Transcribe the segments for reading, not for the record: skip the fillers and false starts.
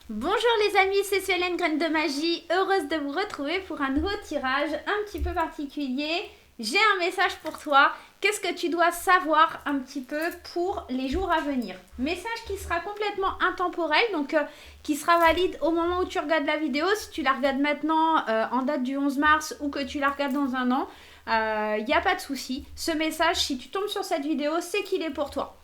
Bonjour les amis, c'est Suelen Graine de Magie, heureuse de vous retrouver pour un nouveau tirage un petit peu particulier. J'ai un message pour toi, qu'est-ce que tu dois savoir un petit peu pour les jours à venir. Message qui sera complètement intemporel, donc qui sera valide au moment où tu regardes la vidéo. Si tu la regardes maintenant en date du 11 mars ou que tu la regardes dans un an, il n'y a pas de souci. Ce message, si tu tombes sur cette vidéo, c'est qu'il est pour toi.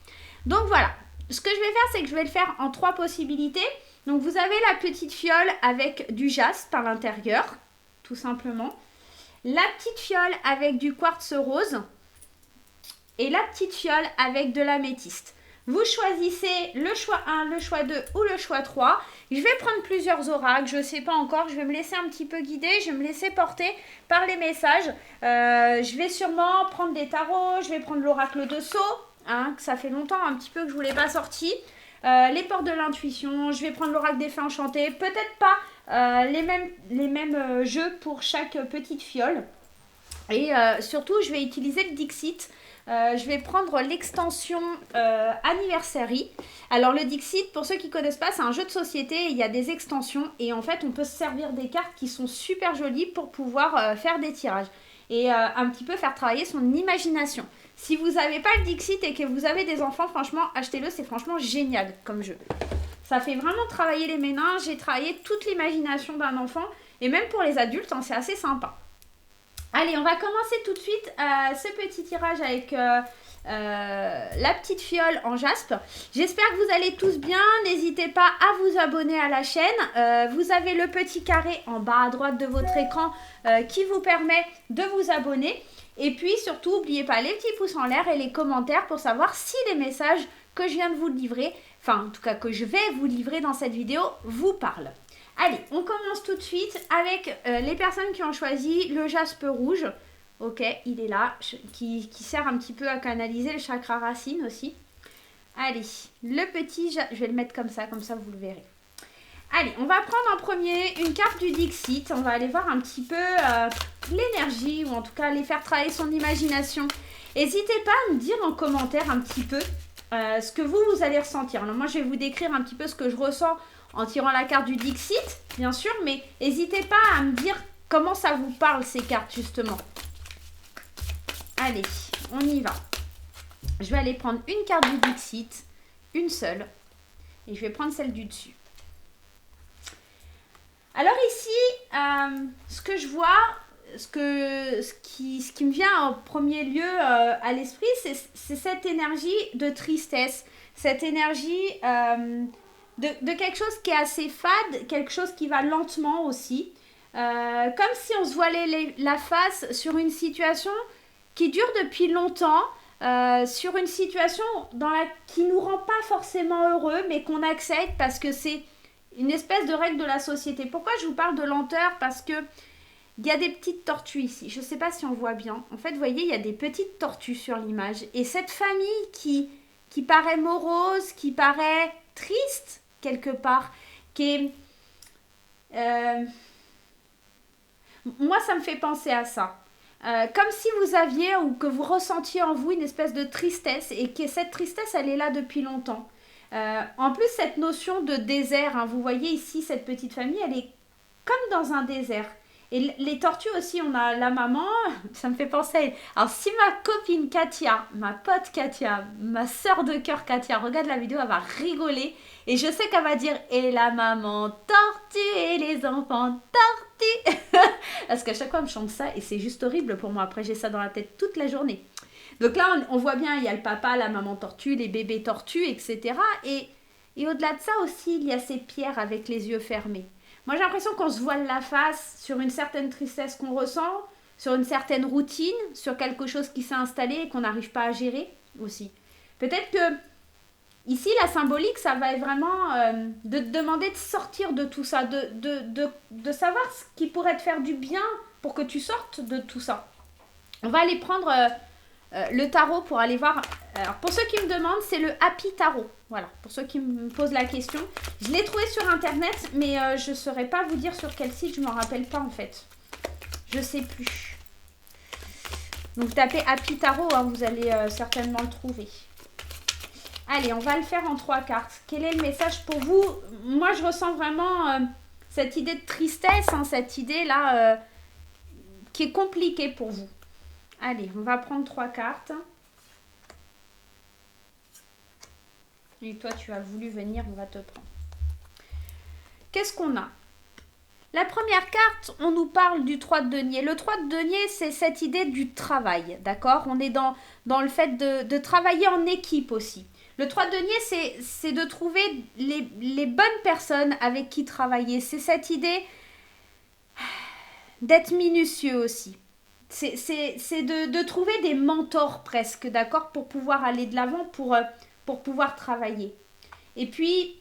Donc voilà, ce que je vais faire, c'est que je vais le faire en 3 possibilités. Donc vous avez la petite fiole avec du jaspe à l'intérieur, tout simplement. La petite fiole avec du quartz rose. Et la petite fiole avec de l'améthyste. Vous choisissez le choix 1, le choix 2 ou le choix 3. Je vais prendre plusieurs oracles, je ne sais pas encore. Je vais me laisser un petit peu guider, je vais me laisser porter par les messages. Je vais sûrement prendre des tarots, je vais prendre l'oracle de Sceaux, que ça fait longtemps un petit peu que je ne vous l'ai pas sorti. Les portes de l'intuition, je vais prendre l'oracle des fées enchantées, peut-être pas les mêmes jeux pour chaque petite fiole. Et surtout, je vais utiliser le Dixit. Je vais prendre l'extension Anniversary. Alors le Dixit, pour ceux qui ne connaissent pas, c'est un jeu de société, il y a des extensions et en fait on peut se servir des cartes qui sont super jolies pour pouvoir faire des tirages et un petit peu faire travailler son imagination. Si vous n'avez pas le Dixit et que vous avez des enfants, franchement, achetez-le, c'est franchement génial comme jeu. Ça fait vraiment travailler les méninges et travailler toute l'imagination d'un enfant. Et même pour les adultes, c'est assez sympa. Allez, on va commencer tout de suite ce petit tirage avec la petite fiole en jaspe. J'espère que vous allez tous bien. N'hésitez pas à vous abonner à la chaîne. Vous avez le petit carré en bas à droite de votre écran qui vous permet de vous abonner. Et puis surtout, n'oubliez pas les petits pouces en l'air et les commentaires pour savoir si les messages que je viens de vous livrer, enfin en tout cas que je vais vous livrer dans cette vidéo, vous parlent. Allez, on commence tout de suite avec les personnes qui ont choisi le jaspe rouge. Ok, il est là, qui sert un petit peu à canaliser le chakra racine aussi. Allez, le petit, je vais le mettre comme ça vous le verrez. Allez, on va prendre en premier une carte du Dixit. On va aller voir un petit peu l'énergie ou en tout cas aller faire travailler son imagination. N'hésitez pas à me dire en commentaire un petit peu ce que vous allez ressentir. Alors moi, je vais vous décrire un petit peu ce que je ressens en tirant la carte du Dixit, bien sûr, mais n'hésitez pas à me dire comment ça vous parle ces cartes justement. Allez, on y va. Je vais aller prendre une carte du Dixit, une seule, et je vais prendre celle du dessus. Alors ici, ce que je vois, ce qui me vient en premier lieu à l'esprit, c'est cette énergie de tristesse, cette énergie de quelque chose qui est assez fade, quelque chose qui va lentement aussi. Comme si on se voilait la face sur une situation qui dure depuis longtemps, sur une situation qui ne nous rend pas forcément heureux, mais qu'on accepte parce que c'est une espèce de règle de la société. Pourquoi je vous parle de lenteur? Parce que il y a des petites tortues ici. Je ne sais pas si on voit bien. En fait, vous voyez, il y a des petites tortues sur l'image. Et cette famille qui paraît morose, qui paraît triste, quelque part, qui est... moi, ça me fait penser à ça. Comme si vous aviez ou que vous ressentiez en vous une espèce de tristesse et que cette tristesse, elle est là depuis longtemps. En plus, cette notion de désert, vous voyez ici, cette petite famille, elle est comme dans un désert. Et les tortues aussi, on a la maman, ça me fait penser à elle. Alors, si ma copine Katia, ma pote Katia, ma soeur de cœur Katia, regarde la vidéo, elle va rigoler. Et je sais qu'elle va dire « Et la maman tortue et les enfants tortues !» Parce qu'à chaque fois, elle me chante ça et c'est juste horrible pour moi. Après, j'ai ça dans la tête toute la journée. Donc là, on voit bien, il y a le papa, la maman tortue, les bébés tortues, etc. Et au-delà de ça aussi, il y a ces pierres avec les yeux fermés. Moi, j'ai l'impression qu'on se voile la face sur une certaine tristesse qu'on ressent, sur une certaine routine, sur quelque chose qui s'est installé et qu'on n'arrive pas à gérer aussi. Peut-être que ici, la symbolique, ça va être vraiment de te demander de sortir de tout ça, de savoir ce qui pourrait te faire du bien pour que tu sortes de tout ça. On va aller prendre le tarot pour aller voir. Alors, pour ceux qui me demandent, c'est le Happy Tarot. Voilà, pour ceux qui me posent la question. Je l'ai trouvé sur internet, mais je ne saurais pas vous dire sur quel site, je ne m'en rappelle pas en fait. Je ne sais plus. Donc, tapez Happy Tarot, vous allez certainement le trouver. Allez, on va le faire en 3 cartes. Quel est le message pour vous? Moi, je ressens vraiment cette idée de tristesse, hein, cette idée-là qui est compliquée pour vous. Allez, on va prendre 3 cartes. Et toi, tu as voulu venir, on va te prendre. Qu'est-ce qu'on a? La première carte, on nous parle du 3 de denier. Le 3 de denier, c'est cette idée du travail, d'accord? On est dans le fait de travailler en équipe aussi. Le 3 de denier, c'est de trouver les bonnes personnes avec qui travailler. C'est cette idée d'être minutieux aussi. C'est de trouver des mentors presque, d'accord? Pour pouvoir aller de l'avant, pour pouvoir travailler. Et puis,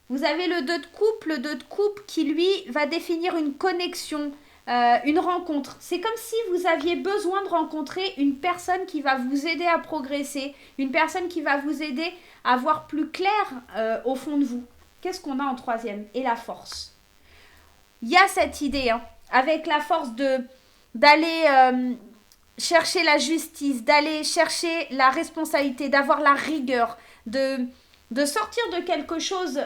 vous avez le 2 de coupe qui, lui, va définir une connexion, une rencontre. C'est comme si vous aviez besoin de rencontrer une personne qui va vous aider à progresser, une personne qui va vous aider à voir plus clair au fond de vous. Qu'est-ce qu'on a en 3e? Et la force. Il y a cette idée, hein, avec la force d'aller chercher la justice, d'aller chercher la responsabilité, d'avoir la rigueur, de sortir de quelque chose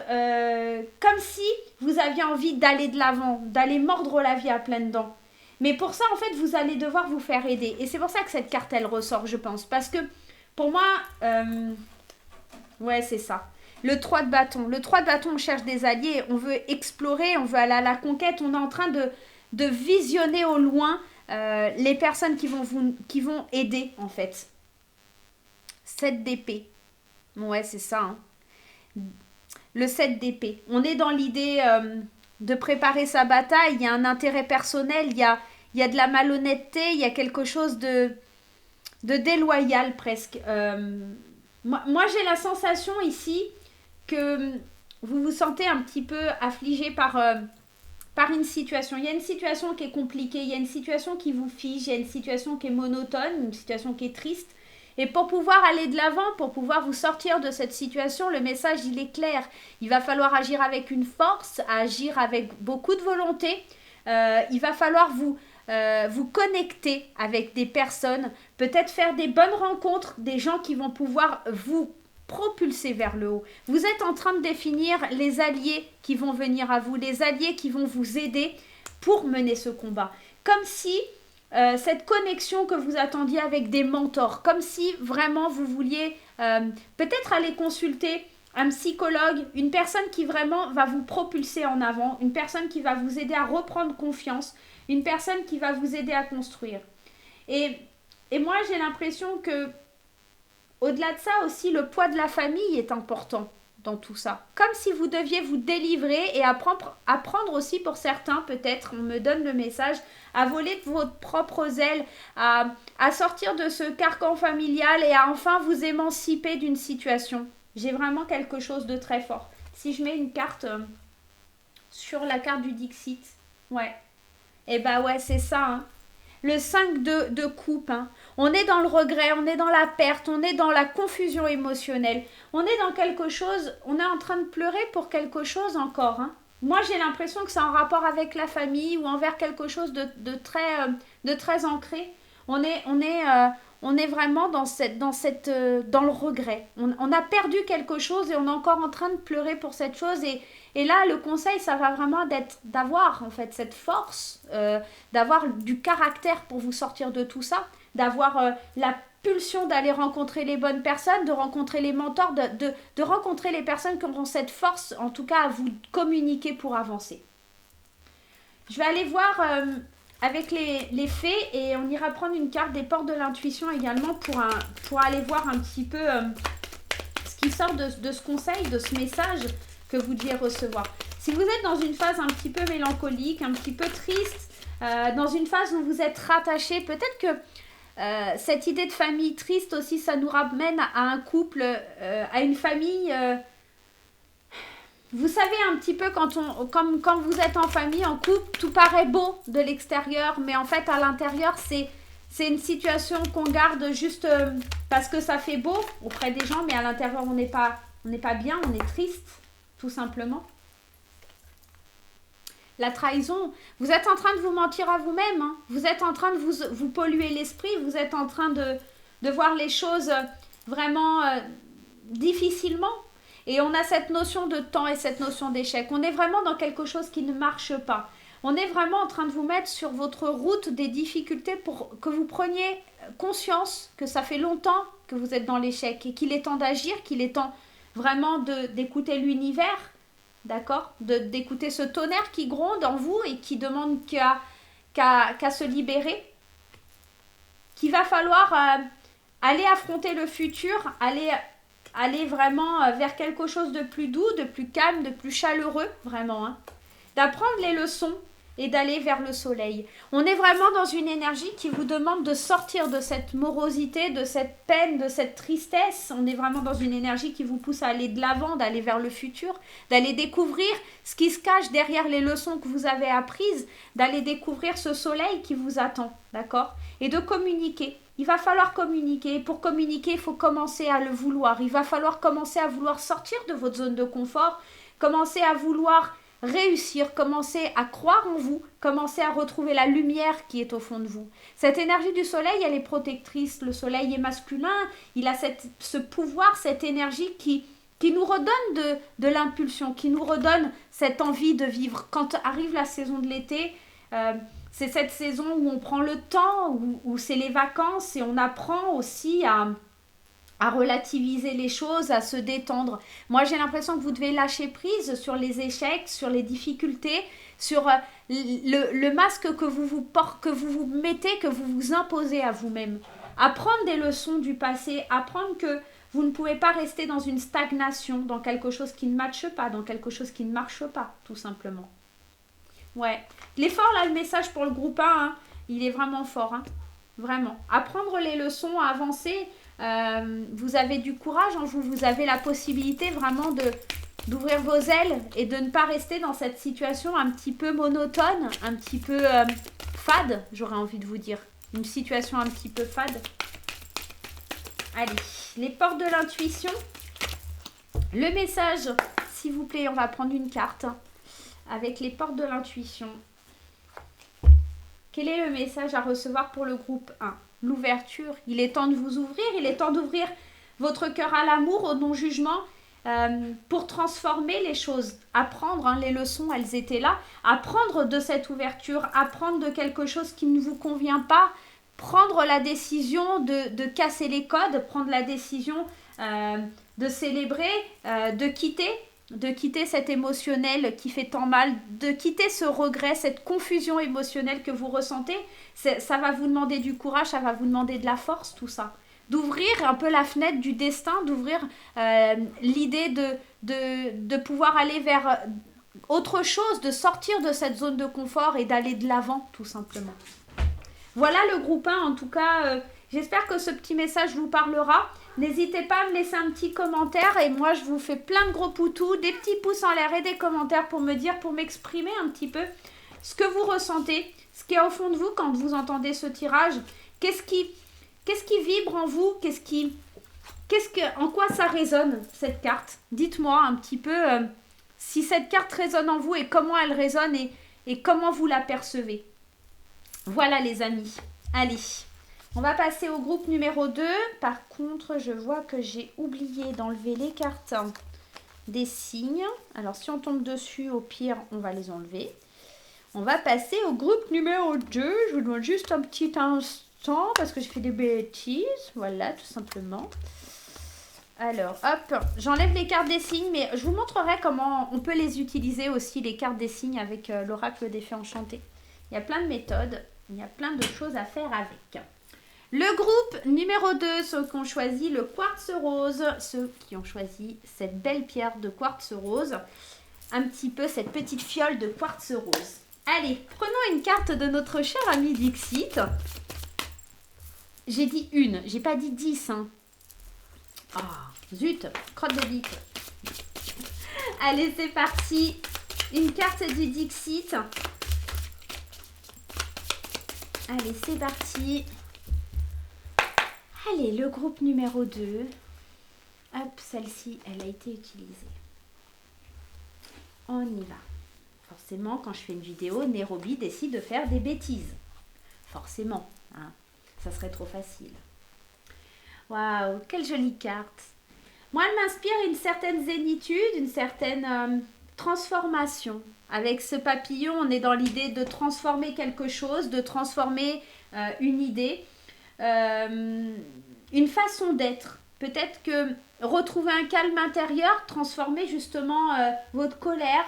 comme si vous aviez envie d'aller de l'avant, d'aller mordre la vie à pleines dents. Mais pour ça, en fait, vous allez devoir vous faire aider. Et c'est pour ça que cette carte, elle ressort, je pense. Parce que, pour moi, ouais, c'est ça. Le 3 de bâton. Le 3 de bâton, on cherche des alliés, on veut explorer, on veut aller à la conquête. On est en train de visionner au loin les personnes qui vont aider, en fait. 7 d'épée. Ouais, c'est ça, hein. Le 7 d'épée. On est dans l'idée de préparer sa bataille. Il y a un intérêt personnel, il y a de la malhonnêteté, il y a quelque chose de déloyal presque. Moi, j'ai la sensation ici que vous vous sentez un petit peu affligé par une situation. Il y a une situation qui est compliquée, il y a une situation qui vous fige, il y a une situation qui est monotone, une situation qui est triste. Et pour pouvoir aller de l'avant, pour pouvoir vous sortir de cette situation, le message, il est clair. Il va falloir agir avec une force, agir avec beaucoup de volonté. Il va falloir vous connecter avec des personnes, peut-être faire des bonnes rencontres, des gens qui vont pouvoir vous propulser vers le haut. Vous êtes en train de définir les alliés qui vont venir à vous, les alliés qui vont vous aider pour mener ce combat. Comme si cette connexion que vous attendiez avec des mentors, comme si vraiment vous vouliez peut-être aller consulter un psychologue, une personne qui vraiment va vous propulser en avant, une personne qui va vous aider à reprendre confiance, une personne qui va vous aider à construire. Et moi, j'ai l'impression que au-delà de ça aussi, le poids de la famille est important dans tout ça. Comme si vous deviez vous délivrer et apprendre aussi pour certains, peut-être, on me donne le message, à voler de votre propre aile, à sortir de ce carcan familial et à enfin vous émanciper d'une situation. J'ai vraiment quelque chose de très fort. Si je mets une carte sur la carte du Dixit, ouais. Et bah ouais, c'est ça, hein. Le 5 de coupe, hein. On est dans le regret, on est dans la perte, on est dans la confusion émotionnelle. On est dans quelque chose, on est en train de pleurer pour quelque chose encore, hein. Moi, j'ai l'impression que c'est en rapport avec la famille ou envers quelque chose de très ancré. On est vraiment dans le regret. On a perdu quelque chose et on est encore en train de pleurer pour cette chose. Et là, le conseil, ça va vraiment d'avoir en fait cette force, d'avoir du caractère pour vous sortir de tout ça, d'avoir la pulsion d'aller rencontrer les bonnes personnes, de rencontrer les mentors, de rencontrer les personnes qui auront cette force, en tout cas, à vous communiquer pour avancer. Je vais aller voir avec les fées et on ira prendre une carte des portes de l'intuition également pour aller voir un petit peu ce qui sort de ce conseil, de ce message que vous deviez recevoir. Si vous êtes dans une phase un petit peu mélancolique, un petit peu triste, dans une phase où vous êtes rattaché, peut-être que cette idée de famille triste aussi, ça nous ramène à un couple, à une famille. Vous savez un petit peu quand vous êtes en famille, en couple, tout paraît beau de l'extérieur, mais en fait à l'intérieur c'est une situation qu'on garde juste parce que ça fait beau auprès des gens, mais à l'intérieur on n'est pas bien, on est triste, tout simplement. La trahison, vous êtes en train de vous mentir à vous-même, hein. Vous êtes en train de vous polluer l'esprit, vous êtes en train de voir les choses vraiment difficilement. Et on a cette notion de temps et cette notion d'échec. On est vraiment dans quelque chose qui ne marche pas. On est vraiment en train de vous mettre sur votre route des difficultés pour que vous preniez conscience que ça fait longtemps que vous êtes dans l'échec et qu'il est temps d'agir, qu'il est temps vraiment d'écouter l'univers, d'accord, d'écouter ce tonnerre qui gronde en vous et qui demande qu'à se libérer, qu'il va falloir aller affronter le futur, aller vraiment vers quelque chose de plus doux, de plus calme, de plus chaleureux, vraiment, hein. D'apprendre les leçons et d'aller vers le soleil. On est vraiment dans une énergie qui vous demande de sortir de cette morosité, de cette peine, de cette tristesse. On est vraiment dans une énergie qui vous pousse à aller de l'avant, d'aller vers le futur, d'aller découvrir ce qui se cache derrière les leçons que vous avez apprises, d'aller découvrir ce soleil qui vous attend, d'accord? Et de communiquer. Il va falloir communiquer. Pour communiquer, il faut commencer à le vouloir. Il va falloir commencer à vouloir sortir de votre zone de confort, commencer à vouloir réussir, commencer à croire en vous, commencer à retrouver la lumière qui est au fond de vous. Cette énergie du soleil, elle est protectrice. Le soleil est masculin. Il a ce pouvoir, cette énergie qui nous redonne de l'impulsion, qui nous redonne cette envie de vivre. Quand arrive la saison de l'été, c'est cette saison où on prend le temps, où c'est les vacances et on apprend aussi à relativiser les choses, à se détendre. Moi, j'ai l'impression que vous devez lâcher prise sur les échecs, sur les difficultés, sur le masque que vous mettez, que vous vous imposez à vous-même. Apprendre des leçons du passé, apprendre que vous ne pouvez pas rester dans une stagnation, dans quelque chose qui ne matche pas, dans quelque chose qui ne marche pas, tout simplement. Ouais. L'effort, là, le message pour le groupe 1, hein, il est vraiment fort, hein. Vraiment. Apprendre les leçons, avancer. Vous avez du courage en vous. Vous avez la possibilité vraiment d'ouvrir vos ailes et de ne pas rester dans cette situation un petit peu monotone, un petit peu fade, j'aurais envie de vous dire. Une situation un petit peu fade. Allez, les portes de l'intuition. Le message, s'il vous plaît, on va prendre une carte avec les portes de l'intuition. Quel est le message à recevoir pour le groupe 1? L'ouverture. Il est temps de vous ouvrir. Il est temps d'ouvrir votre cœur à l'amour, au non-jugement, pour transformer les choses. Apprendre, hein, les leçons, elles étaient là. Apprendre de cette ouverture. Apprendre de quelque chose qui ne vous convient pas. Prendre la décision de casser les codes. Prendre la décision de célébrer, de quitter cet émotionnel qui fait tant mal, de quitter ce regret, cette confusion émotionnelle que vous ressentez. Ça va vous demander du courage, ça va vous demander de la force, tout ça. D'ouvrir un peu la fenêtre du destin, d'ouvrir l'idée de pouvoir aller vers autre chose, de sortir de cette zone de confort et d'aller de l'avant, tout simplement. Voilà le groupe 1, en tout cas, j'espère que ce petit message vous parlera. N'hésitez pas à me laisser un petit commentaire et moi je vous fais plein de gros poutous, des petits pouces en l'air et des commentaires pour me dire, pour m'exprimer un petit peu ce que vous ressentez, ce qui est au fond de vous quand vous entendez ce tirage. Qu'est-ce qui vibre en vous? En quoi ça résonne cette carte? Dites-moi un petit peu si cette carte résonne en vous et comment elle résonne et comment vous la percevez. Voilà les amis, allez. On va passer au groupe numéro 2. Par contre, je vois que j'ai oublié d'enlever les cartes des signes. Alors, si on tombe dessus, au pire, on va les enlever. On va passer au groupe numéro 2. Je vous demande juste un petit instant parce que j'ai fait des bêtises. Voilà, tout simplement. Alors, hop, j'enlève les cartes des signes, mais je vous montrerai comment on peut les utiliser aussi, les cartes des signes, avec l'oracle des fées enchantées. Il y a plein de méthodes, il y a plein de choses à faire avec. Le groupe numéro 2, ceux qui ont choisi le quartz rose, ceux qui ont choisi cette belle pierre de quartz rose, un petit peu cette petite fiole de quartz rose. Allez, prenons une carte de notre cher ami Dixit. J'ai dit une, j'ai pas dit 10. Hein. Oh, zut, crotte de bite. Allez, c'est parti. Une carte du Dixit. Allez, c'est parti. Allez, le groupe numéro 2. Hop, celle-ci, elle a été utilisée. On y va. Forcément, quand je fais une vidéo, Nairobi décide de faire des bêtises. Forcément, hein. Ça serait trop facile. Waouh, quelle jolie carte. Moi, elle m'inspire une certaine zénitude, une certaine transformation. Avec ce papillon, on est dans l'idée de transformer quelque chose, de transformer une idée, euh, une façon d'être. Peut-être que retrouver un calme intérieur, transformer justement votre colère,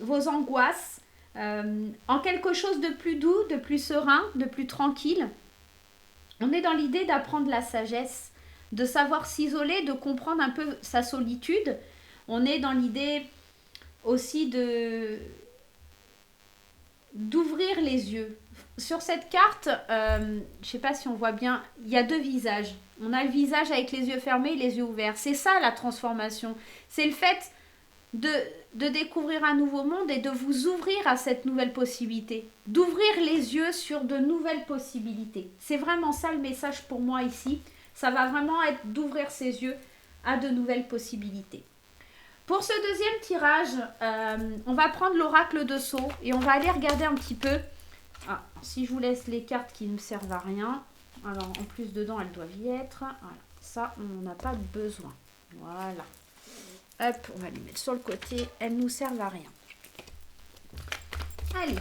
vos angoisses, en quelque chose de plus doux, de plus serein, de plus tranquille. On est dans l'idée d'apprendre la sagesse, de savoir s'isoler, de comprendre un peu sa solitude. On est dans l'idée aussi de d'ouvrir les yeux. Sur cette carte, je ne sais pas si on voit bien, il y a deux visages. On a le visage avec les yeux fermés et les yeux ouverts. C'est ça la transformation. C'est le fait de, de découvrir un nouveau monde et de vous ouvrir à cette nouvelle possibilité. D'ouvrir les yeux sur de nouvelles possibilités. C'est vraiment ça le message pour moi ici. Ça va vraiment être d'ouvrir ses yeux à de nouvelles possibilités. Pour ce deuxième tirage, on va prendre l'oracle de Sceaux et on va aller regarder un petit peu. Ah, si je vous laisse les cartes qui ne me servent à rien, alors en plus dedans elles doivent y être. Voilà, ça on n'a pas besoin. Voilà. Hop, on va les mettre sur le côté, elles ne nous servent à rien. Allez.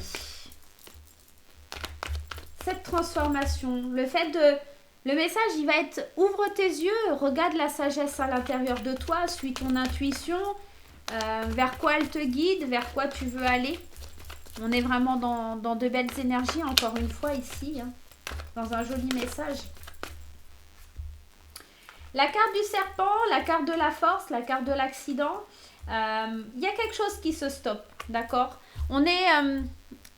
Cette transformation, le fait de... Le message, il va être ouvre tes yeux, regarde la sagesse à l'intérieur de toi, suis ton intuition, vers quoi elle te guide, vers quoi tu veux aller. On est vraiment dans de belles énergies, encore une fois, ici, hein, dans un joli message. La carte du serpent, la carte de la force, la carte de l'accident, il y a quelque chose qui se stoppe, d'accord? On est...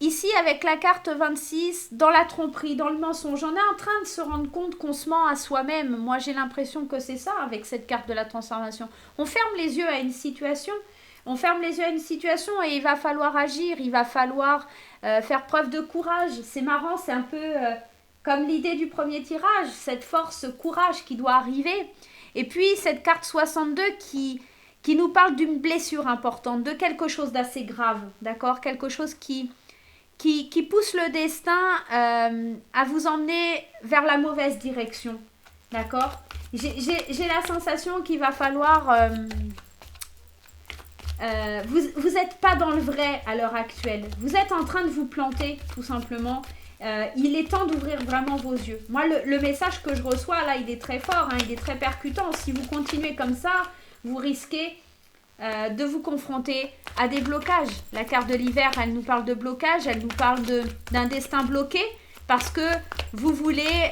ici, avec la carte 26, dans la tromperie, dans le mensonge, on est en train de se rendre compte qu'on se ment à soi-même. Moi, j'ai l'impression que c'est ça avec cette carte de la transformation. On ferme les yeux à une situation. On ferme les yeux à une situation et il va falloir agir. Il va falloir faire preuve de courage. C'est marrant, c'est un peu comme l'idée du premier tirage. Cette force, courage qui doit arriver. Et puis, cette carte 62 qui nous parle d'une blessure importante, de quelque chose d'assez grave. D'accord? Quelque chose qui pousse le destin à vous emmener vers la mauvaise direction. D'accord? J'ai la sensation qu'il va falloir... vous n'êtes pas dans le vrai à l'heure actuelle. Vous êtes en train de vous planter, tout simplement. Il est temps d'ouvrir vraiment vos yeux. Moi, le message que je reçois, là, il est très fort, hein, il est très percutant. Si vous continuez comme ça, vous risquez... de vous confronter à des blocages. La carte de l'hiver, elle nous parle de blocage, elle nous parle d'un destin bloqué parce que vous voulez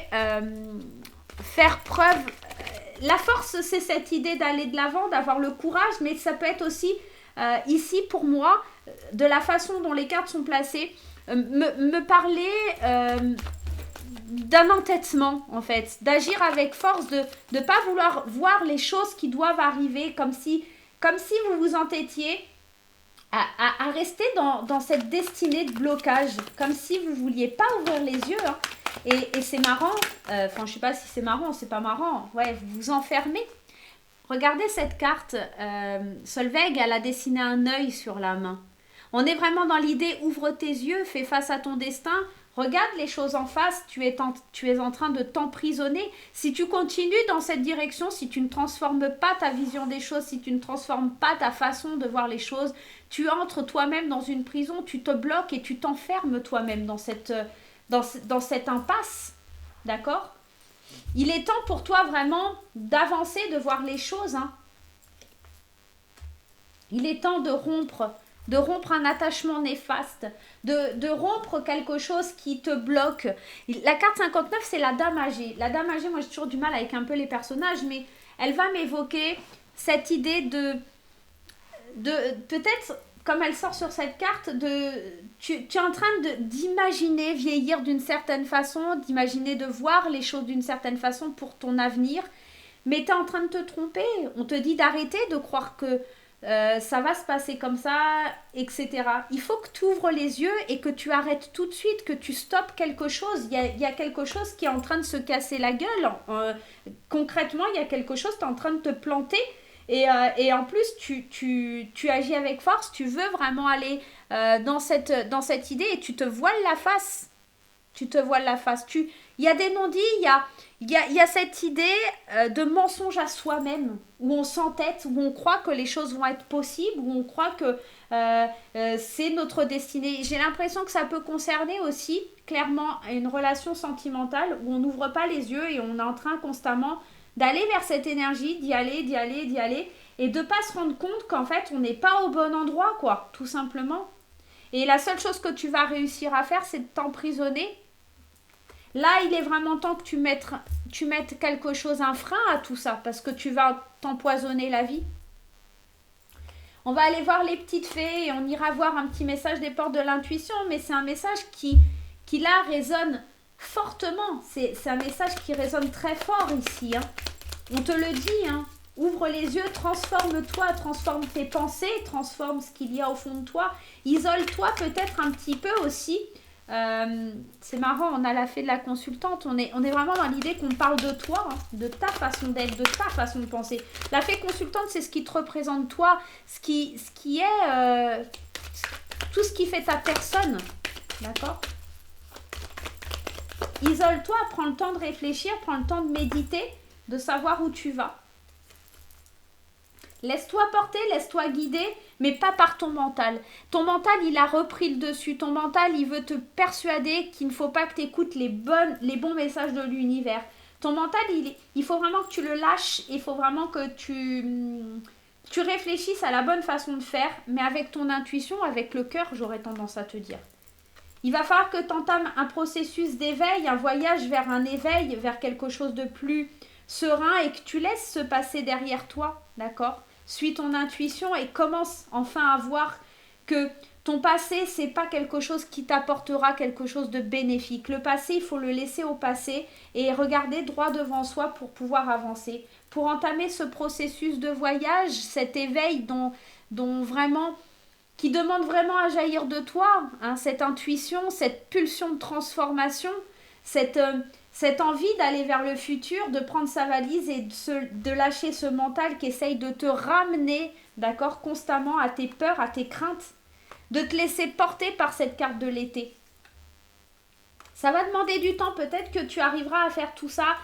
faire preuve. La force, c'est cette idée d'aller de l'avant, d'avoir le courage, mais ça peut être aussi ici pour moi, de la façon dont les cartes sont placées, me parler d'un entêtement en fait, d'agir avec force, de ne pas vouloir voir les choses qui doivent arriver comme si vous vous entêtiez à rester dans cette destinée de blocage, comme si vous ne vouliez pas ouvrir les yeux. Hein. Et c'est marrant, enfin je ne sais pas si c'est marrant, c'est pas marrant, ouais, vous vous enfermez. Regardez cette carte, Solveig, elle a dessiné un œil sur la main. On est vraiment dans l'idée, ouvre tes yeux, fais face à ton destin, regarde les choses en face, tu es en train de t'emprisonner. Si tu continues dans cette direction, si tu ne transformes pas ta vision des choses, si tu ne transformes pas ta façon de voir les choses, tu entres toi-même dans une prison, tu te bloques et tu t'enfermes toi-même dans cette impasse. D'accord ? Il est temps pour toi vraiment d'avancer, de voir les choses. Hein. Il est temps de rompre un attachement néfaste, de rompre quelque chose qui te bloque. La carte 59, c'est la dame âgée. La dame âgée, moi j'ai toujours du mal avec un peu les personnages, mais elle va m'évoquer cette idée de peut-être, comme elle sort sur cette carte, tu es en train d'imaginer vieillir d'une certaine façon, d'imaginer de voir les choses d'une certaine façon pour ton avenir, mais tu es en train de te tromper. On te dit d'arrêter de croire que ça va se passer comme ça, etc. Il faut que tu ouvres les yeux et que tu arrêtes tout de suite, que tu stoppes quelque chose. Il y a quelque chose qui est en train de se casser la gueule. Concrètement, il y a quelque chose, tu es en train de te planter. Et en plus, tu agis avec force, tu veux vraiment aller dans cette idée et tu te voiles la face. Tu te voiles la face. Il y a des non-dits, il y a cette idée de mensonge à soi-même, où on s'entête, où on croit que les choses vont être possibles, où on croit que c'est notre destinée. J'ai l'impression que ça peut concerner aussi, clairement, une relation sentimentale, où on n'ouvre pas les yeux et on est en train constamment d'aller vers cette énergie, d'y aller, d'y aller, d'y aller, et de pas se rendre compte qu'en fait, on n'est pas au bon endroit, quoi, tout simplement. Et la seule chose que tu vas réussir à faire, c'est de t'emprisonner. Là, il est vraiment temps que tu mettes quelque chose, un frein à tout ça, parce que tu vas t'empoisonner la vie. On va aller voir les petites fées et on ira voir un petit message des portes de l'intuition, mais c'est un message qui là, résonne fortement. C'est un message qui résonne très fort ici. Hein. On te le dit, hein. Ouvre les yeux, transforme-toi, transforme tes pensées, transforme ce qu'il y a au fond de toi. Isole-toi peut-être un petit peu aussi. C'est marrant, on a la fée de la consultante, on est vraiment dans l'idée qu'on parle de toi, hein, de ta façon d'être, de ta façon de penser. La fée consultante, c'est ce qui te représente toi, ce qui est tout ce qui fait ta personne, d'accord? Isole-toi, prends le temps de réfléchir, prends le temps de méditer, de savoir où tu vas. Laisse-toi porter, laisse-toi guider, mais pas par ton mental. Ton mental, il a repris le dessus. Ton mental, il veut te persuader qu'il ne faut pas que tu écoutes les bons messages de l'univers. Ton mental, il faut vraiment que tu le lâches. Il faut vraiment que tu réfléchisses à la bonne façon de faire, mais avec ton intuition, avec le cœur, j'aurais tendance à te dire. Il va falloir que tu entames un processus d'éveil, un voyage vers un éveil, vers quelque chose de plus serein et que tu laisses se passer derrière toi, d'accord ? Suis ton intuition et commence enfin à voir que ton passé, c'est pas quelque chose qui t'apportera quelque chose de bénéfique. Le passé, il faut le laisser au passé et regarder droit devant soi pour pouvoir avancer. Pour entamer ce processus de voyage, cet éveil dont vraiment, qui demande vraiment à jaillir de toi, hein, cette intuition, cette pulsion de transformation, cette envie d'aller vers le futur, de prendre sa valise et de lâcher ce mental qui essaye de te ramener, d'accord, constamment à tes peurs, à tes craintes, de te laisser porter par cette carte de l'été. Ça va demander du temps, peut-être que tu arriveras à faire tout ça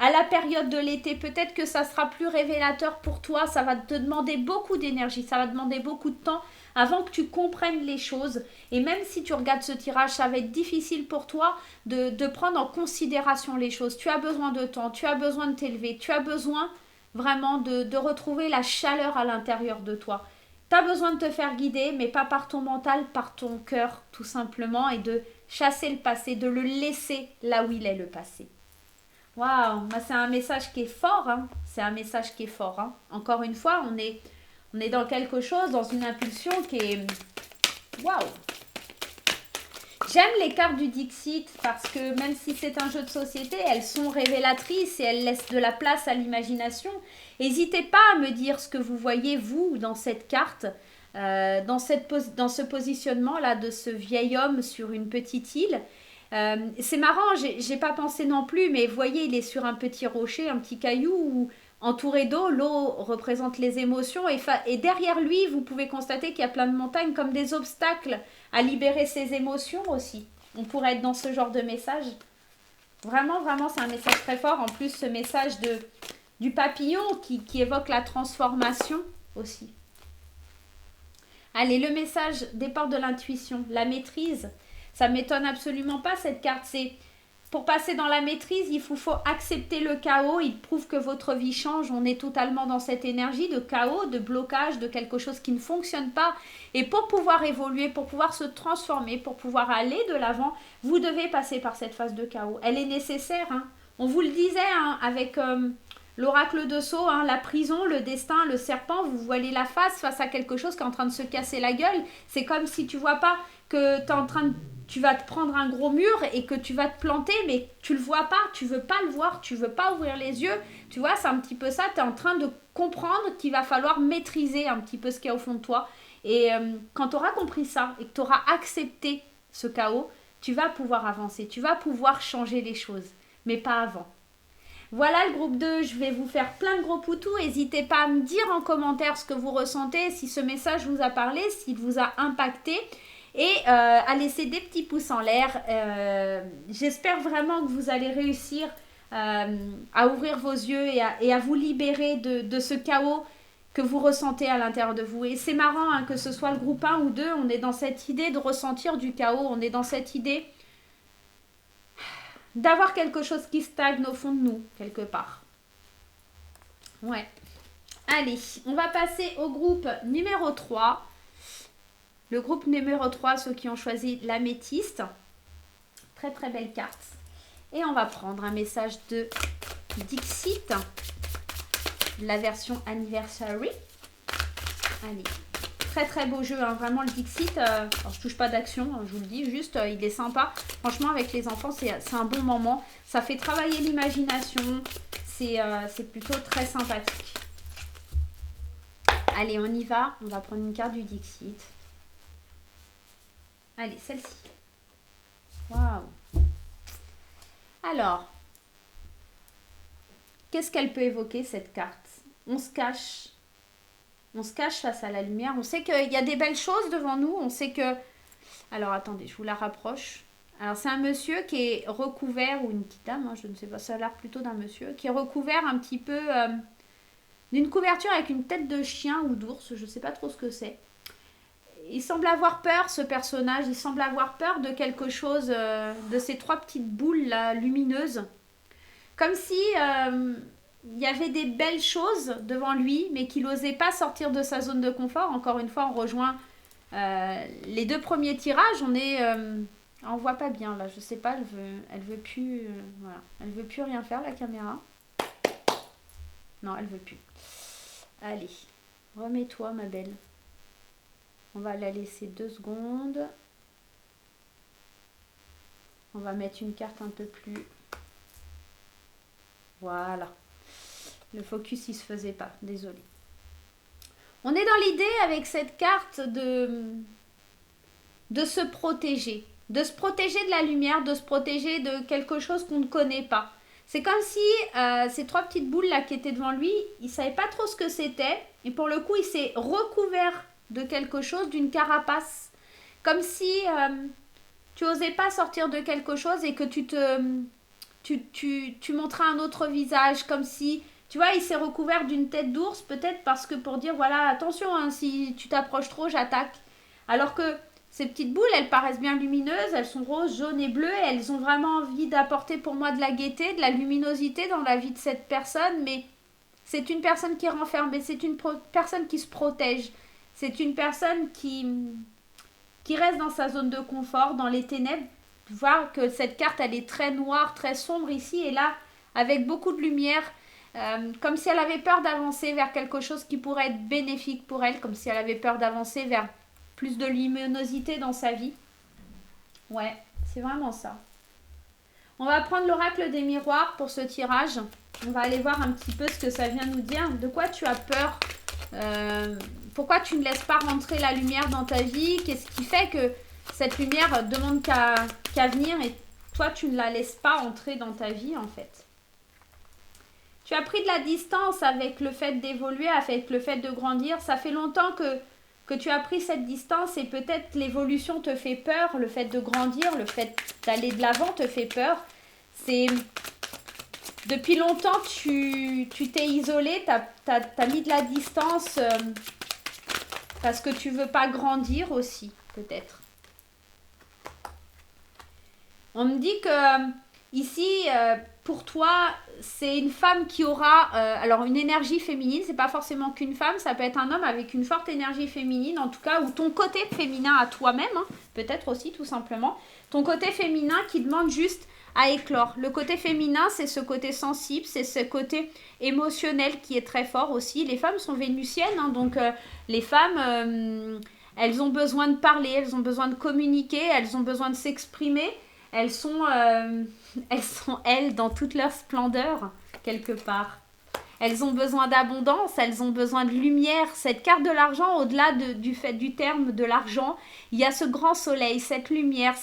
à la période de l'été, peut-être que ça sera plus révélateur pour toi, ça va te demander beaucoup d'énergie, ça va te demander beaucoup de temps avant que tu comprennes les choses. Et même si tu regardes ce tirage, ça va être difficile pour toi de prendre en considération les choses. Tu as besoin de temps, tu as besoin de t'élever, tu as besoin vraiment de retrouver la chaleur à l'intérieur de toi. Tu as besoin de te faire guider, mais pas par ton mental, par ton cœur, tout simplement, et de chasser le passé, de le laisser là où il est, le passé. Waouh, c'est un message qui est fort, hein. C'est un message qui est fort, hein. Encore une fois, on est dans quelque chose, dans une impulsion qui est... Waouh. J'aime les cartes du Dixit parce que même si c'est un jeu de société, elles sont révélatrices et elles laissent de la place à l'imagination. N'hésitez pas à me dire ce que vous voyez, vous, dans cette carte, dans ce positionnement-là de ce vieil homme sur une petite île. C'est marrant, j'ai pas pensé non plus, mais vous voyez, il est sur un petit rocher, un petit caillou où, entouré d'eau, l'eau représente les émotions et derrière lui, vous pouvez constater qu'il y a plein de montagnes comme des obstacles à libérer ses émotions aussi. On pourrait être dans ce genre de message. Vraiment, vraiment, c'est un message très fort. En plus, ce message du papillon qui évoque la transformation aussi. Allez, le message des portes de l'intuition, la maîtrise. Ça ne m'étonne absolument pas cette carte. C'est pour passer dans la maîtrise, il faut accepter le chaos. Il prouve que votre vie change. On est totalement dans cette énergie de chaos, de blocage, de quelque chose qui ne fonctionne pas. Et pour pouvoir évoluer, pour pouvoir se transformer, pour pouvoir aller de l'avant, vous devez passer par cette phase de chaos. Elle est nécessaire. Hein. On vous le disait hein, avec l'oracle de Sceaux, hein, la prison, le destin, le serpent. Vous voilez la face à quelque chose qui est en train de se casser la gueule. C'est comme si tu ne vois pas que tu vas te prendre un gros mur et que tu vas te planter, mais tu le vois pas, tu veux pas le voir, tu veux pas ouvrir les yeux. Tu vois, c'est un petit peu ça, tu es en train de comprendre qu'il va falloir maîtriser un petit peu ce qu'il y a au fond de toi. Et quand tu auras compris ça et que tu auras accepté ce chaos, tu vas pouvoir avancer, tu vas pouvoir changer les choses, mais pas avant. Voilà le groupe 2, je vais vous faire plein de gros poutous. N'hésitez pas à me dire en commentaire ce que vous ressentez, si ce message vous a parlé, s'il vous a impacté. et à laisser des petits pouces en l'air. J'espère vraiment que vous allez réussir à ouvrir vos yeux et à vous libérer de ce chaos que vous ressentez à l'intérieur de vous. Et c'est marrant, hein, que ce soit le groupe 1 ou 2, on est dans cette idée de ressentir du chaos, on est dans cette idée d'avoir quelque chose qui stagne au fond de nous, quelque part. Ouais. Allez, on va passer au groupe numéro 3. Le groupe numéro 3, ceux qui ont choisi l'améthyste. Très très belle carte. Et on va prendre un message de Dixit, la version Anniversary. Allez, très très beau jeu, hein. Vraiment le Dixit, alors je touche pas d'action, hein, je vous le dis, juste il est sympa. Franchement avec les enfants c'est un bon moment, ça fait travailler l'imagination, c'est plutôt très sympathique. Allez, on y va, on va prendre une carte du Dixit. Allez, celle-ci. Waouh. Alors, qu'est-ce qu'elle peut évoquer cette carte? On se cache face à la lumière. On sait qu'il y a des belles choses devant nous. On sait que... Alors, attendez, je vous la rapproche. Alors, c'est un monsieur qui est recouvert, ou une petite dame, hein, je ne sais pas, ça a l'air plutôt d'un monsieur, qui est recouvert un petit peu d'une couverture avec une tête de chien ou d'ours. Je ne sais pas trop ce que c'est. Il semble avoir peur, ce personnage. Il semble avoir peur de quelque chose, de ces 3 petites boules là, lumineuses. Comme si il y avait des belles choses devant lui, mais qu'il n'osait pas sortir de sa zone de confort. Encore une fois, on rejoint les 2 premiers tirages. On voit pas bien là. Je sais pas. Elle veut plus. Voilà. Elle veut plus rien faire, la caméra. Non, elle veut plus. Allez, remets-toi, ma belle. On va la laisser 2 secondes. On va mettre une carte un peu plus... Voilà. Le focus, il se faisait pas. Désolée. On est dans l'idée avec cette carte de se protéger. De se protéger de la lumière, de se protéger de quelque chose qu'on ne connaît pas. C'est comme si ces 3 petites boules là qui étaient devant lui, il ne savait pas trop ce que c'était. Et pour le coup, il s'est recouvert de quelque chose, d'une carapace. Comme si tu osais pas sortir de quelque chose et que tu montrais un autre visage. Comme si, tu vois, il s'est recouvert d'une tête d'ours, peut-être parce que pour dire, voilà, attention, hein, si tu t'approches trop, j'attaque. Alors que ces petites boules, elles paraissent bien lumineuses, elles sont roses, jaunes et bleues, et elles ont vraiment envie d'apporter pour moi de la gaieté, de la luminosité dans la vie de cette personne, mais c'est une personne qui est renfermée, c'est une personne qui se protège, c'est une personne qui reste dans sa zone de confort, dans les ténèbres. Voir que cette carte, elle est très noire, très sombre ici, et là, avec beaucoup de lumière, comme si elle avait peur d'avancer vers quelque chose qui pourrait être bénéfique pour elle, comme si elle avait peur d'avancer vers plus de luminosité dans sa vie. Ouais, c'est vraiment ça. On va prendre l'oracle des miroirs pour ce tirage. On va aller voir un petit peu ce que ça vient nous dire. De quoi tu as peur? Pourquoi tu ne laisses pas rentrer la lumière dans ta vie? Qu'est-ce qui fait que cette lumière demande qu'à venir et toi, tu ne la laisses pas entrer dans ta vie, en fait? Tu as pris de la distance avec le fait d'évoluer, avec le fait de grandir. Ça fait longtemps que tu as pris cette distance et peut-être l'évolution te fait peur, le fait de grandir, le fait d'aller de l'avant te fait peur. C'est... Depuis longtemps, tu t'es isolé, t'as mis de la distance parce que tu veux pas grandir aussi, peut-être. On me dit que ici, pour toi, c'est une femme qui aura alors une énergie féminine. C'est pas forcément qu'une femme, ça peut être un homme avec une forte énergie féminine, en tout cas, ou ton côté féminin à toi-même, hein, peut-être aussi tout simplement. Ton côté féminin qui demande juste à éclore. Le côté féminin, c'est ce côté sensible, c'est ce côté émotionnel qui est très fort aussi. Les femmes sont vénusiennes, hein, donc les femmes, elles ont besoin de parler, elles ont besoin de communiquer, elles ont besoin de s'exprimer. Elles sont elles dans toute leur splendeur, quelque part. Elles ont besoin d'abondance, elles ont besoin de lumière. Cette carte de l'argent, au-delà du terme de l'argent, il y a ce grand soleil, cette lumière,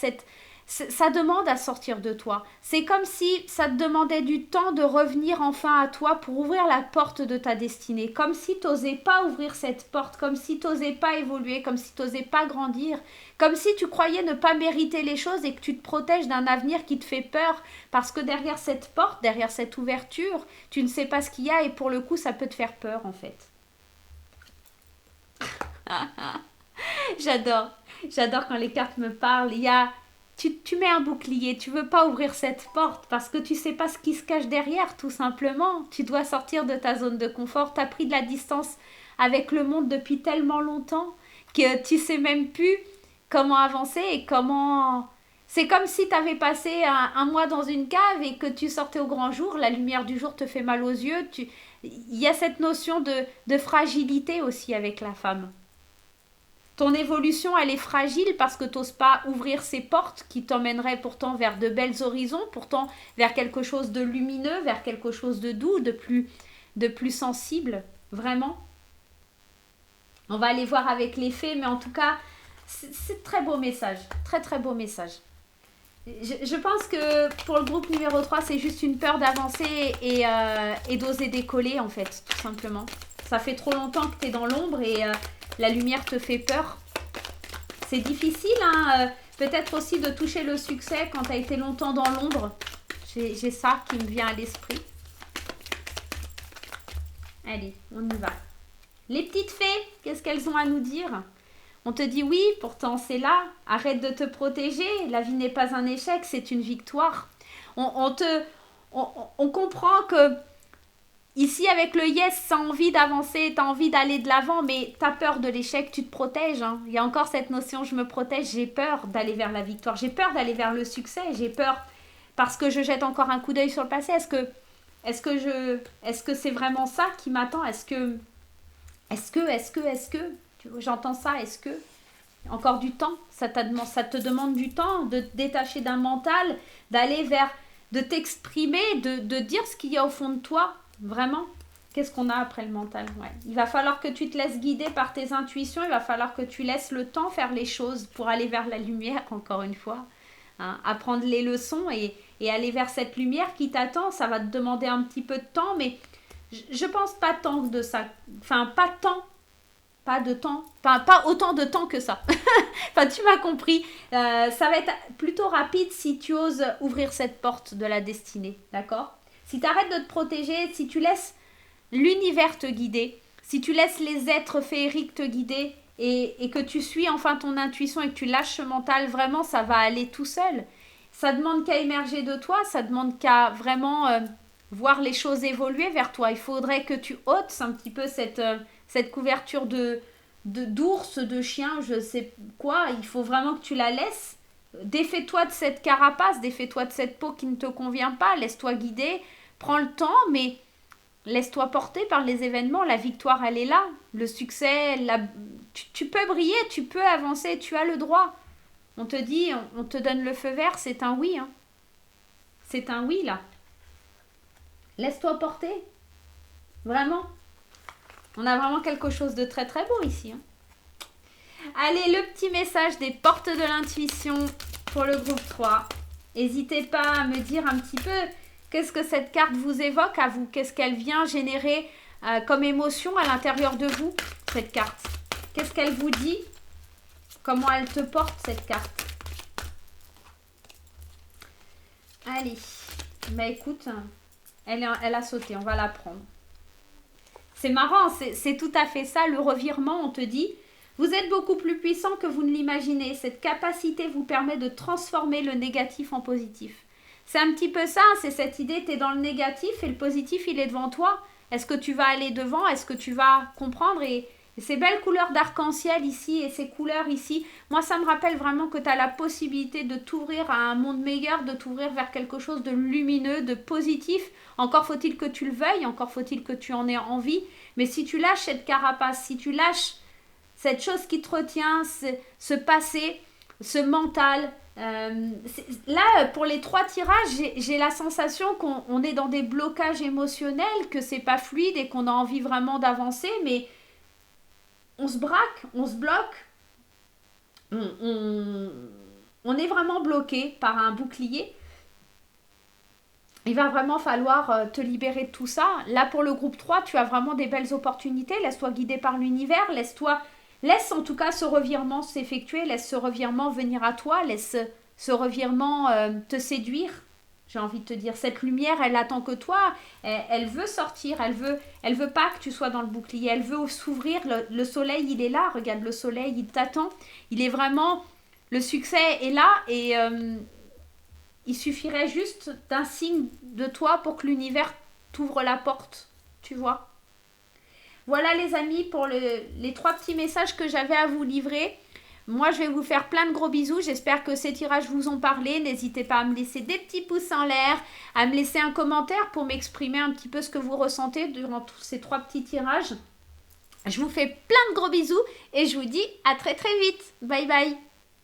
ça demande à sortir de toi. C'est comme si ça te demandait du temps de revenir enfin à toi pour ouvrir la porte de ta destinée. Comme si tu n'osais pas ouvrir cette porte, comme si tu n'osais pas évoluer, comme si tu n'osais pas grandir, comme si tu croyais ne pas mériter les choses et que tu te protèges d'un avenir qui te fait peur parce que derrière cette porte, derrière cette ouverture, tu ne sais pas ce qu'il y a et pour le coup, ça peut te faire peur en fait. J'adore. J'adore quand les cartes me parlent. Tu mets un bouclier, tu veux pas ouvrir cette porte parce que tu sais pas ce qui se cache derrière, tout simplement. Tu dois sortir de ta zone de confort. Tu as pris de la distance avec le monde depuis tellement longtemps que tu sais même plus comment avancer et comment... C'est comme si tu avais passé un mois dans une cave et que tu sortais au grand jour, la lumière du jour te fait mal aux yeux. Il y a cette notion de fragilité aussi avec la femme. Ton évolution, elle est fragile parce que tu n'oses pas ouvrir ces portes qui t'emmèneraient pourtant vers de belles horizons, pourtant vers quelque chose de lumineux, vers quelque chose de doux, de plus sensible, vraiment. On va aller voir avec les fées, mais en tout cas, c'est très beau message, très très beau message. Je pense que pour le groupe numéro 3, c'est juste une peur d'avancer et d'oser décoller en fait, tout simplement. Ça fait trop longtemps que tu es dans l'ombre et la lumière te fait peur. C'est difficile, hein, peut-être aussi de toucher le succès quand tu as été longtemps dans l'ombre. J'ai ça qui me vient à l'esprit. Allez, on y va. Les petites fées, qu'est-ce qu'elles ont à nous dire? On te dit oui, pourtant c'est là. Arrête de te protéger. La vie n'est pas un échec, c'est une victoire. On comprend que ici, avec le yes, tu as envie d'avancer, tu as envie d'aller de l'avant, mais tu as peur de l'échec, tu te protèges. Hein. Il y a encore cette notion, je me protège, j'ai peur d'aller vers la victoire, j'ai peur d'aller vers le succès, j'ai peur parce que je jette encore un coup d'œil sur le passé. Est-ce que c'est vraiment ça qui m'attend? Est-ce que j'entends ça, est-ce que encore du temps, ça te demande du temps de te détacher d'un mental, d'aller vers, de t'exprimer, de dire ce qu'il y a au fond de toi, vraiment. Qu'est-ce qu'on a après le mental? Ouais. Il va falloir que tu te laisses guider par tes intuitions, il va falloir que tu laisses le temps faire les choses pour aller vers la lumière, encore une fois. Hein, apprendre les leçons et aller vers cette lumière qui t'attend, ça va te demander un petit peu de temps, mais je pense pas tant de ça. Enfin, pas de temps, enfin pas autant de temps que ça. Enfin, tu m'as compris. Ça va être plutôt rapide si tu oses ouvrir cette porte de la destinée, d'accord? Si tu arrêtes de te protéger, si tu laisses l'univers te guider, si tu laisses les êtres féeriques te guider et que tu suis enfin ton intuition et que tu lâches ce mental, vraiment, ça va aller tout seul. Ça demande qu'à émerger de toi, ça demande qu'à vraiment voir les choses évoluer vers toi. Il faudrait que tu ôtes un petit peu cette couverture d'ours, de chien, je sais quoi. Il faut vraiment que tu la laisses. Défais-toi de cette carapace, défais-toi de cette peau qui ne te convient pas, laisse-toi guider, prends le temps, mais laisse-toi porter par les événements. La victoire, elle est là. Le succès, tu peux briller, tu peux avancer, tu as le droit. On te dit, on te donne le feu vert, c'est un oui. Hein. C'est un oui, là. Laisse-toi porter. Vraiment. On a vraiment quelque chose de très très beau ici. Hein. Allez, le petit message des portes de l'intuition pour le groupe 3. N'hésitez pas à me dire un petit peu qu'est-ce que cette carte vous évoque à vous. Qu'est-ce qu'elle vient générer comme émotion à l'intérieur de vous, cette carte. Qu'est-ce qu'elle vous dit? Comment elle te porte, cette carte? Allez. Bah écoute, elle a sauté, on va la prendre. C'est marrant, c'est tout à fait ça, le revirement, on te dit, vous êtes beaucoup plus puissant que vous ne l'imaginez. Cette capacité vous permet de transformer le négatif en positif. C'est un petit peu ça, c'est cette idée, tu es dans le négatif et le positif, il est devant toi. Est-ce que tu vas aller devant? Est-ce que tu vas comprendre? Et ces belles couleurs d'arc-en-ciel ici et ces couleurs ici, moi ça me rappelle vraiment que tu as la possibilité de t'ouvrir à un monde meilleur, de t'ouvrir vers quelque chose de lumineux, de positif. Encore faut-il que tu le veuilles, encore faut-il que tu en aies envie. Mais si tu lâches cette carapace, si tu lâches cette chose qui te retient, ce passé, ce mental, là pour les 3 tirages, j'ai la sensation qu'on est dans des blocages émotionnels, que c'est pas fluide et qu'on a envie vraiment d'avancer, mais on se braque, on se bloque, on on est vraiment bloqué par un bouclier. Il va vraiment falloir te libérer de tout ça. Là, pour le groupe 3, tu as vraiment des belles opportunités. Laisse-toi guider par l'univers. Laisse en tout cas ce revirement s'effectuer. Laisse ce revirement venir à toi. Laisse ce revirement te séduire. J'ai envie de te dire, cette lumière, elle attend que toi. Elle veut sortir. Elle veut pas que tu sois dans le bouclier. Elle veut s'ouvrir. Le soleil, il est là. Regarde, le soleil, il t'attend. Il est vraiment... Le succès est là et... il suffirait juste d'un signe de toi pour que l'univers t'ouvre la porte, tu vois. Voilà les amis pour les 3 petits messages que j'avais à vous livrer. Moi, je vais vous faire plein de gros bisous. J'espère que ces tirages vous ont parlé. N'hésitez pas à me laisser des petits pouces en l'air, à me laisser un commentaire pour m'exprimer un petit peu ce que vous ressentez durant tous ces 3 petits tirages. Je vous fais plein de gros bisous et je vous dis à très très vite. Bye bye.